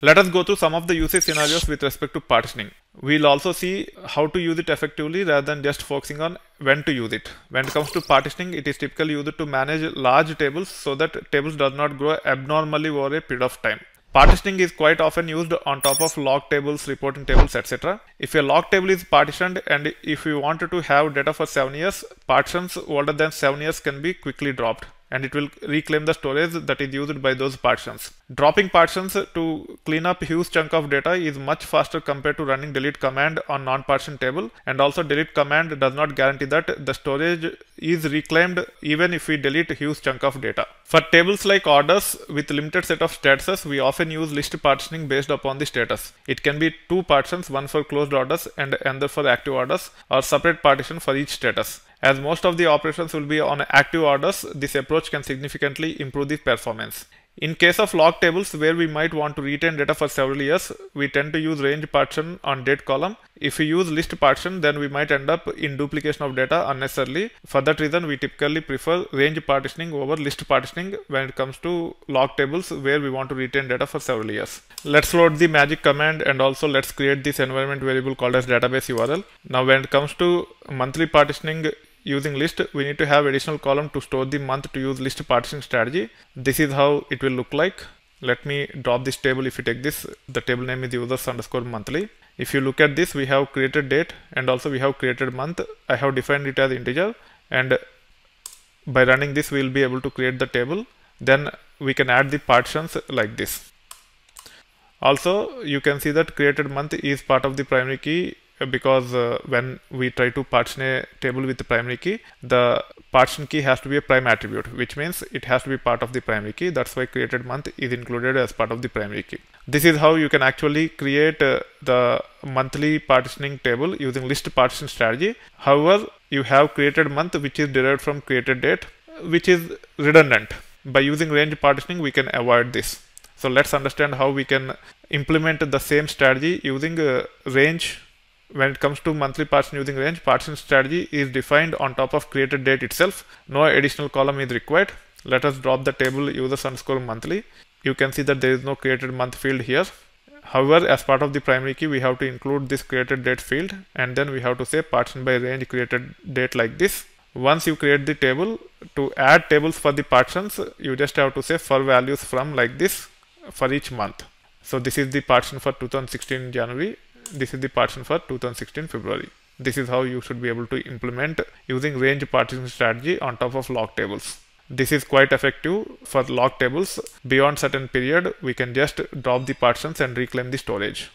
Let us go through some of the usage scenarios with respect to partitioning. We'll also see how to use it effectively rather than just focusing on when to use it. When it comes to partitioning, it is typically used to manage large tables so that tables does not grow abnormally over a period of time. Partitioning is quite often used on top of log tables, reporting tables, etc. If a log table is partitioned and if you wanted to have data for 7 years, partitions older than 7 years can be quickly dropped, and it will reclaim the storage that is used by those partitions. Dropping partitions to clean up huge chunk of data is much faster compared to running delete command on non-partition table, and also delete command does not guarantee that the storage is reclaimed even if we delete a huge chunk of data. For tables like orders with limited set of statuses, we often use list partitioning based upon the status. It can be two partitions, one for closed orders and another for active orders, or separate partition for each status. As most of the operations will be on active orders, this approach can significantly improve the performance. In case of log tables where we might want to retain data for several years, we tend to use range partition on date column. If we use list partition, then we might end up in duplication of data unnecessarily. For that reason, we typically prefer range partitioning over list partitioning when it comes to log tables where we want to retain data for several years. Let's load the magic command, and also let's create this environment variable called as database URL. Now when it comes to monthly partitioning using list, we need to have additional column to store the month to use list partition strategy. This is how it will look like. Let me drop this table. If you take this, the table name is users_monthly. If you look at this, we have created date and also we have created month. I have defined it as integer, and by running this we will be able to create the table. Then we can add the partitions like this. Also you can see that created month is part of the primary key, because when we try to partition a table with the primary key, the partition key has to be a prime attribute, which means it has to be part of the primary key. That's why created month is included as part of the primary key. This is how you can actually create the monthly partitioning table using list partition strategy. However, you have created month which is derived from created date, which is redundant. By using range partitioning, we can avoid this. So let's understand how we can implement the same strategy using range. When it comes to monthly partition using range, partition strategy is defined on top of created date itself. No additional column is required. Let us drop the table users_monthly. You can see that there is no created month field here. However, as part of the primary key, we have to include this created date field, and then we have to say partition by range created date like this. Once you create the table, to add tables for the partitions, you just have to say for values from like this for each month. So this is the partition for 2016 January. This is the partition for 2016 February. This is how you should be able to implement using range partition strategy on top of log tables. This is quite effective for log tables. Beyond certain period, we can just drop the partitions and reclaim the storage.